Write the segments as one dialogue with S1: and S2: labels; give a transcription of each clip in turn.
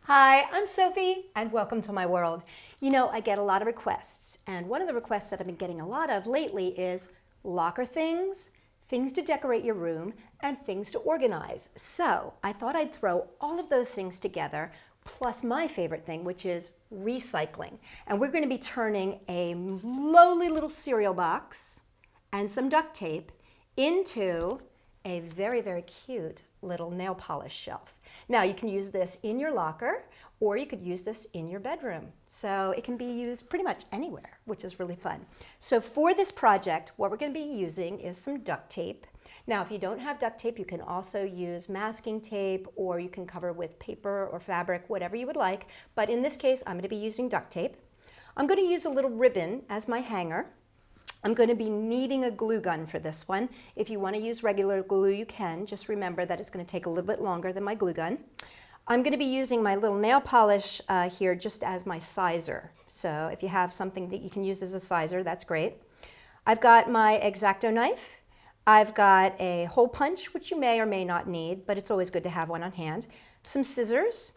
S1: Hi, I'm Sophie, and welcome to my world. You know, I get a lot of requests, and one of the requests that I've been getting a lot of lately is locker things, things to decorate your room, and things to organize. So I thought I'd throw all of those things together, plus my favorite thing, which is recycling. And we're going to be turning a lowly little cereal box and some duct tape into a very, very cute little nail polish shelf. Now you can use this in your locker or you could use this in your bedroom. So it can be used pretty much anywhere, which is really fun. So for this project, what we're going to be using is some duct tape. Now if you don't have duct tape, you can also use masking tape or you can cover with paper or fabric, whatever you would like. But in this case, I'm going to be using duct tape. I'm going to use a little ribbon as my hanger. I'm going to be needing a glue gun for this one. If you want to use regular glue, you can. Just remember that it's going to take a little bit longer than my glue gun. I'm going to be using my little nail polish here just as my sizer. So if you have something that you can use as a sizer, that's great. I've got my X-Acto knife. I've got a hole punch, which you may or may not need, but it's always good to have one on hand. Some scissors.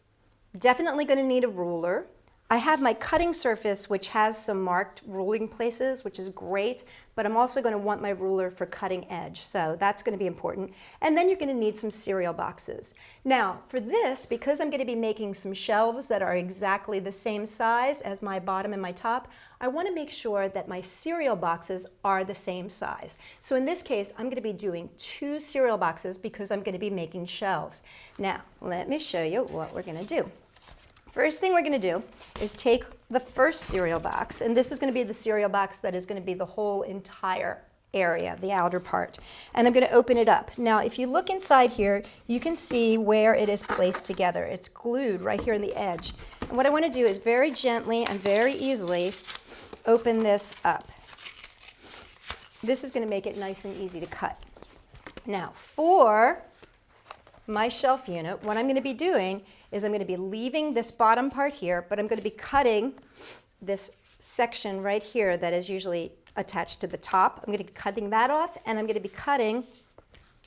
S1: Definitely going to need a ruler. I have my cutting surface, which has some marked ruling places, which is great, but I'm also going to want my ruler for cutting edge, so that's going to be important. And then you're going to need some cereal boxes. Now, for this, because I'm going to be making some shelves that are exactly the same size as my bottom and my top, I want to make sure that my cereal boxes are the same size. So in this case, I'm going to be doing 2 cereal boxes because I'm going to be making shelves. Now, let me show you what we're going to do. First thing we're going to do is take the first cereal box, and this is going to be the cereal box that is going to be the whole entire area, the outer part. And I'm going to open it up. Now, if you look inside here, you can see where it is placed together. It's glued right here on the edge. And what I want to do is very gently and very easily open this up. This is going to make it nice and easy to cut. Now, for my shelf unit, what I'm going to be doing is I'm going to be leaving this bottom part here, but I'm going to be cutting this section right here that is usually attached to the top. I'm going to be cutting that off, and I'm going to be cutting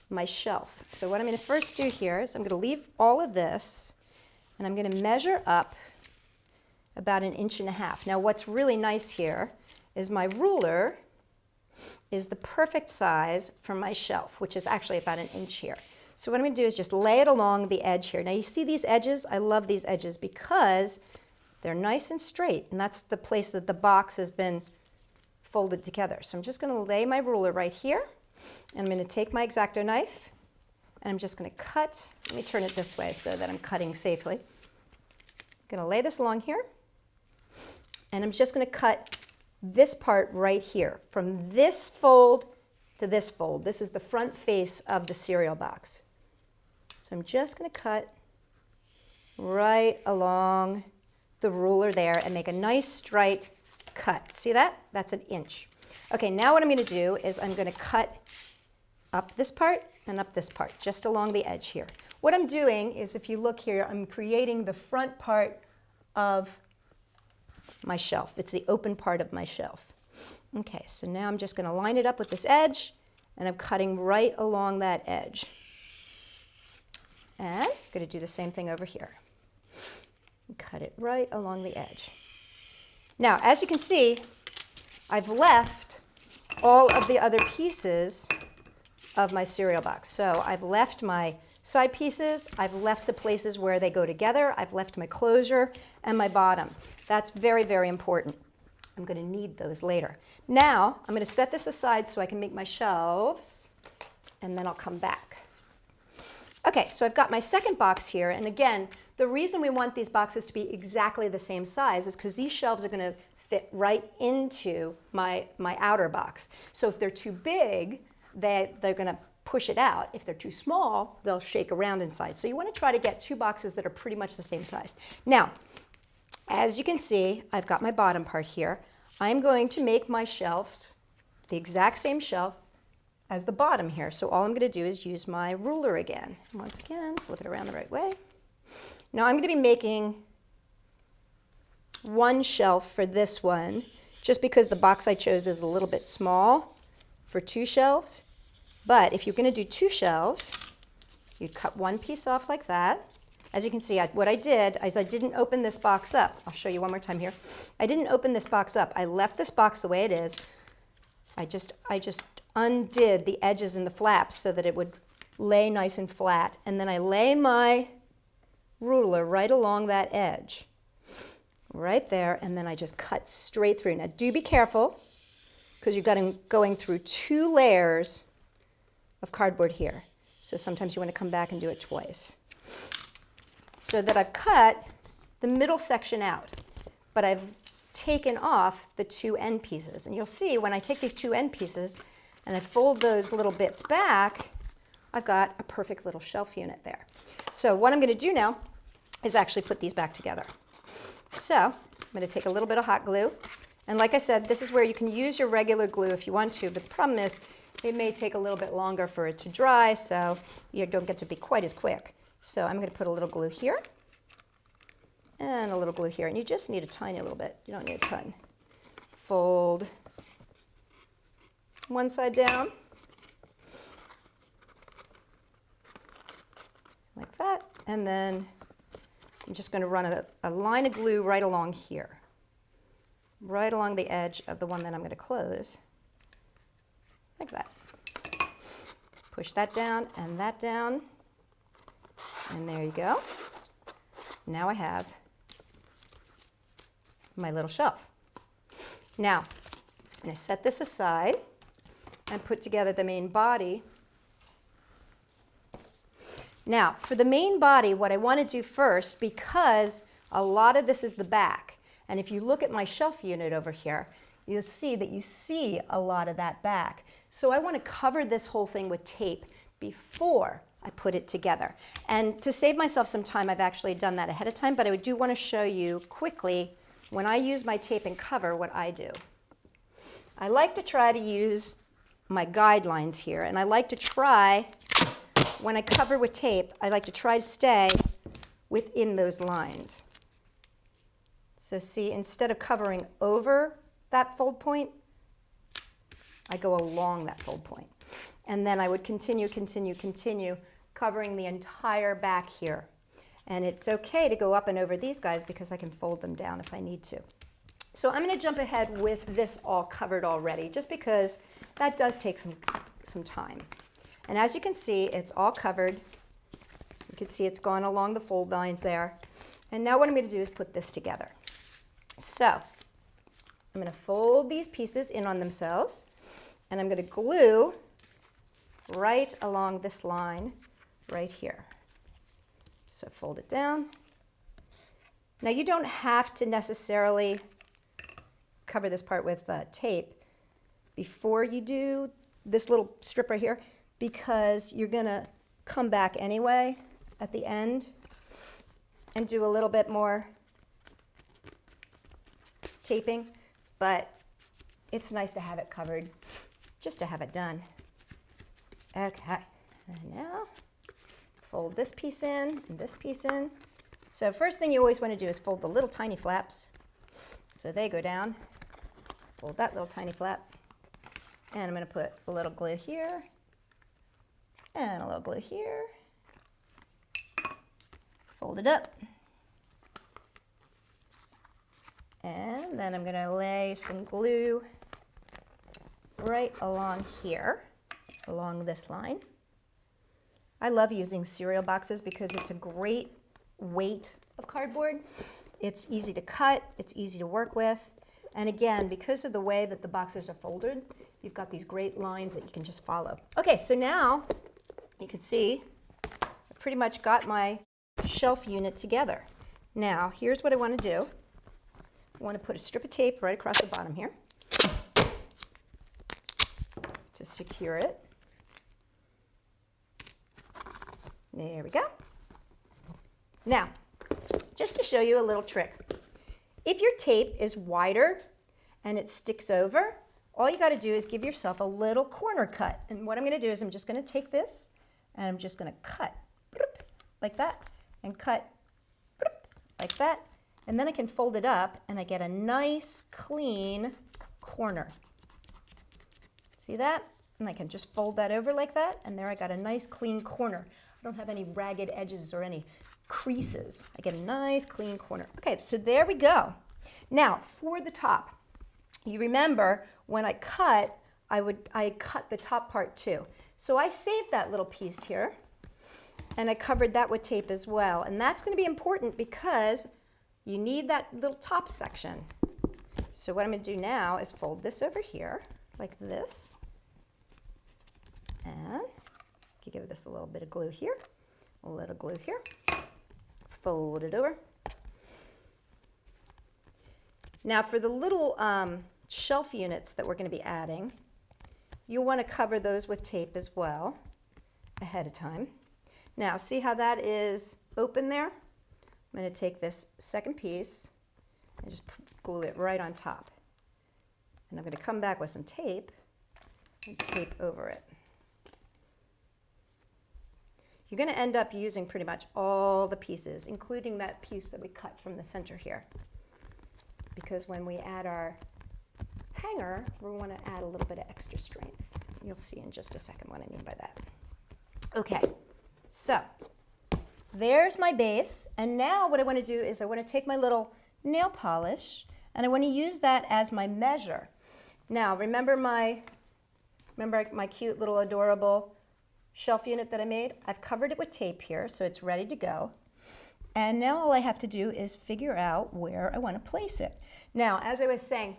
S1: my shelf. So what I'm going to first do here is I'm going to leave all of this, and I'm going to measure up about 1.5 inches. Now what's really nice here is my ruler is the perfect size for my shelf, which is actually about 1 inch here. So what I'm going to do is just lay it along the edge here. Now you see these edges? I love these edges because they're nice and straight, and that's the place that the box has been folded together. So I'm just going to lay my ruler right here, and I'm going to take my X-Acto knife, and I'm just going to cut. Let me turn it this way so that I'm cutting safely. I'm going to lay this along here, and I'm just going to cut this part right here, from this fold to this fold. This is the front face of the cereal box. So I'm just going to cut right along the ruler there and make a nice straight cut. See that? That's 1 inch. Okay, now what I'm going to do is I'm going to cut up this part and up this part, just along the edge here. What I'm doing is, if you look here, I'm creating the front part of my shelf. It's the open part of my shelf. Okay, so now I'm just going to line it up with this edge, and I'm cutting right along that edge. And I'm going to do the same thing over here. Cut it right along the edge. Now, as you can see, I've left all of the other pieces of my cereal box. So I've left my side pieces, I've left the places where they go together, I've left my closure and my bottom. That's very, very important. I'm going to need those later. Now, I'm going to set this aside so I can make my shelves, and then I'll come back. Okay, so I've got my second box here, and again, the reason we want these boxes to be exactly the same size is because these shelves are going to fit right into my outer box. So if they're too big, they're going to push it out. If they're too small, they'll shake around inside. So you want to try to get 2 boxes that are pretty much the same size. Now, as you can see, I've got my bottom part here. I'm going to make my shelves the exact same shelf as the bottom here. So all I'm going to do is use my ruler again. Once again, flip it around the right way. Now I'm going to be making 1 shelf for this one, just because the box I chose is a little bit small for 2 shelves. But if you're going to do 2 shelves, you'd cut 1 piece off like that, as you can see, what I did is I didn't open this box up. I'll show you one more time here. I didn't open this box up. I left this box the way it is. I just undid the edges and the flaps so that it would lay nice and flat. And then I lay my ruler right along that edge, right there, and then I just cut straight through. Now do be careful, because you're going through 2 layers of cardboard here. So sometimes you want to come back and do it twice. So that I've cut the middle section out, but I've taken off the 2 end pieces. And you'll see when I take these 2 end pieces and I fold those little bits back, I've got a perfect little shelf unit there. So what I'm going to do now is actually put these back together. So I'm going to take a little bit of hot glue. And like I said, this is where you can use your regular glue if you want to, but the problem is it may take a little bit longer for it to dry, so you don't get to be quite as quick. So I'm going to put a little glue here and a little glue here. And you just need a tiny little bit. You don't need a ton. Fold one side down like that. And then I'm just going to run a line of glue right along here, right along the edge of the one that I'm going to close, like that. Push that down, and there you go. Now I have my little shelf. Now, I'm going to set this aside and put together the main body. Now, for the main body, what I want to do first, because a lot of this is the back, and if you look at my shelf unit over here, you'll see that you see a lot of that back. So I want to cover this whole thing with tape before I put it together. And to save myself some time, I've actually done that ahead of time, but I do want to show you quickly when I use my tape and cover what I do. I like to try to use my guidelines here, and I like to try, when I cover with tape, I like to try to stay within those lines. So see, instead of covering over that fold point, I go along that fold point. And then I would continue covering the entire back here. And it's okay to go up and over these guys because I can fold them down if I need to. So I'm going to jump ahead with this all covered already, just because that does take some time. And as you can see, it's all covered. You can see it's gone along the fold lines there. And now what I'm going to do is put this together. So I'm going to fold these pieces in on themselves, and I'm going to glue right along this line right here. So fold it down. Now you don't have to necessarily cover this part with tape before you do this little strip right here, because you're going to come back anyway at the end and do a little bit more taping, but it's nice to have it covered just to have it done. Okay, and now fold this piece in and this piece in. So first thing you always want to do is fold the little tiny flaps so they go down. Fold that little tiny flap, and I'm going to put a little glue here and a little glue here. Fold it up. And then I'm going to lay some glue right along here, along this line. I love using cereal boxes because it's a great weight of cardboard. It's easy to cut, it's easy to work with. And again, because of the way that the boxes are folded, you've got these great lines that you can just follow. Okay, so now you can see I pretty much got my shelf unit together. Now, here's what I want to do. I want to put a strip of tape right across the bottom here to secure it. There we go. Now, just to show you a little trick. If your tape is wider and it sticks over, all you got to do is give yourself a little corner cut. And what I'm going to do is I'm just going to take this and I'm just going to cut like that and cut like that. And then I can fold it up and I get a nice clean corner. See that? And I can just fold that over like that, and there I got a nice clean corner. I don't have any ragged edges or any creases. I get a nice clean corner. Okay, so there we go. Now for the top, you remember when I cut, I cut the top part too. So I saved that little piece here and I covered that with tape as well. And that's going to be important because you need that little top section. So what I'm going to do now is fold this over here like this. And you give this a little bit of glue here, a little glue here. Fold it over. Now for the little shelf units that we're going to be adding, you'll want to cover those with tape as well ahead of time. Now see how that is open there? I'm going to take this second piece and just glue it right on top. And I'm going to come back with some tape and tape over it. You're going to end up using pretty much all the pieces, including that piece that we cut from the center here. Because when we add our hanger, we want to add a little bit of extra strength. You'll see in just a second what I mean by that. Okay, so there's my base. And now what I want to do is I want to take my little nail polish and I want to use that as my measure. Now, remember my cute little adorable shelf unit that I made? I've covered it with tape here, so it's ready to go. And now all I have to do is figure out where I want to place it. Now, as I was saying,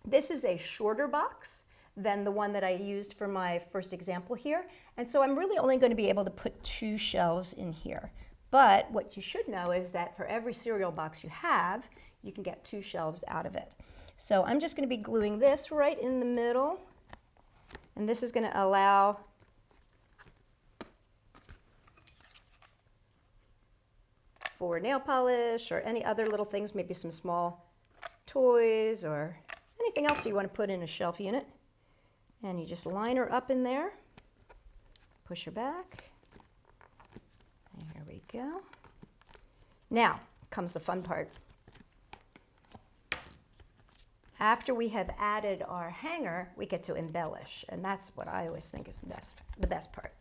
S1: this is a shorter box than the one that I used for my first example here. And so I'm really only going to be able to put 2 shelves in here. But what you should know is that for every cereal box you have, you can get 2 shelves out of it. So I'm just going to be gluing this right in the middle. And this is going to allow for nail polish or any other little things, maybe some small toys or anything else you want to put in a shelf unit. And you just line her up in there, push her back. There we go. Now comes the fun part. After we have added our hanger, we get to embellish, and that's what I always think is the best part.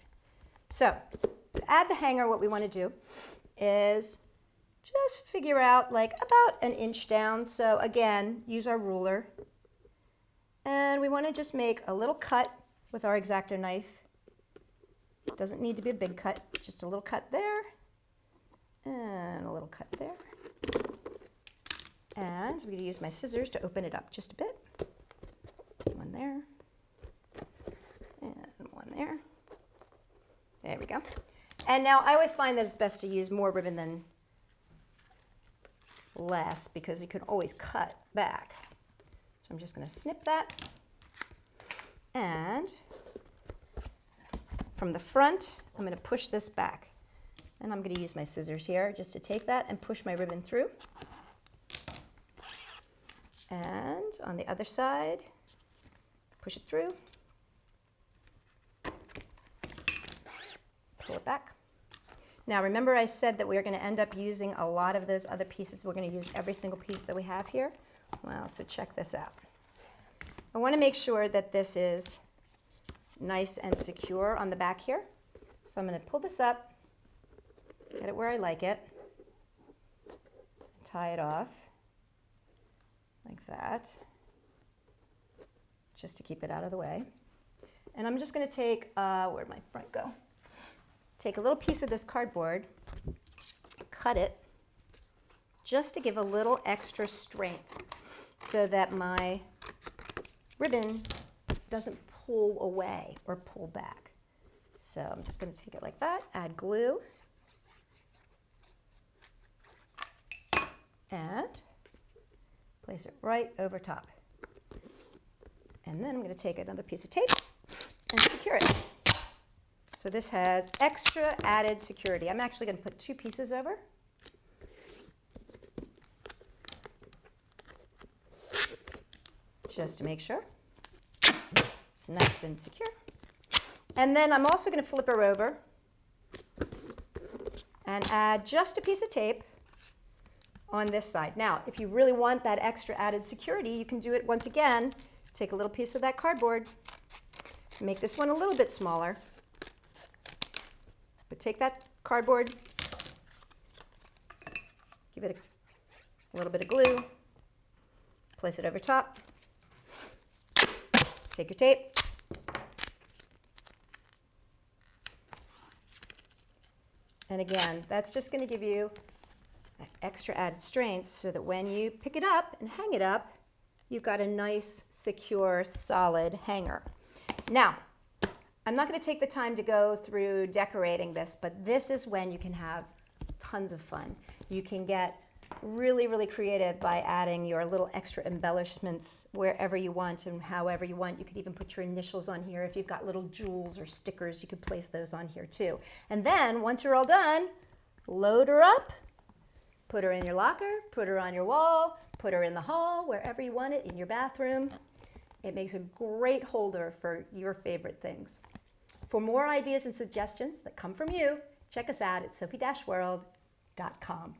S1: So to add the hanger, what we want to do is just figure out like about 1 inch down. So again, use our ruler. And we want to just make a little cut with our X-Acto knife. It doesn't need to be a big cut, just a little cut there. And a little cut there. And I'm going to use my scissors to open it up just a bit. One there. And one there. There we go. And now I always find that it's best to use more ribbon than less because you can always cut back. So I'm just going to snip that. And from the front, I'm going to push this back. And I'm going to use my scissors here just to take that and push my ribbon through. And on the other side, push it through. Pull it back. Now remember I said that we are going to end up using a lot of those other pieces. We're going to use every single piece that we have here. Well, so check this out. I want to make sure that this is nice and secure on the back here. So I'm going to pull this up, get it where I like it, tie it off like that, just to keep it out of the way. And I'm just going to take, where'd my front go? Take a little piece of this cardboard, cut it, just to give a little extra strength so that my ribbon doesn't pull away or pull back. So I'm just going to take it like that, add glue, and place it right over top. And then I'm going to take another piece of tape and secure it. So this has extra added security. I'm actually going to put 2 pieces over. Just to make sure it's nice and secure. And then I'm also going to flip her over and add just a piece of tape on this side. Now, if you really want that extra added security, you can do it once again. Take a little piece of that cardboard, make this one a little bit smaller, but take that cardboard, give it a little bit of glue, place it over top, take your tape, and again, that's just going to give you extra added strength so that when you pick it up and hang it up, you've got a nice, secure, solid hanger. Now, I'm not going to take the time to go through decorating this, but this is when you can have tons of fun. You can get really, really creative by adding your little extra embellishments wherever you want and however you want. You could even put your initials on here. If you've got little jewels or stickers, you could place those on here too. And then once you're all done, load her up, put her in your locker, put her on your wall, put her in the hall, wherever you want it, in your bathroom. It makes a great holder for your favorite things. For more ideas and suggestions that come from you, check us out at Sophie-World.com.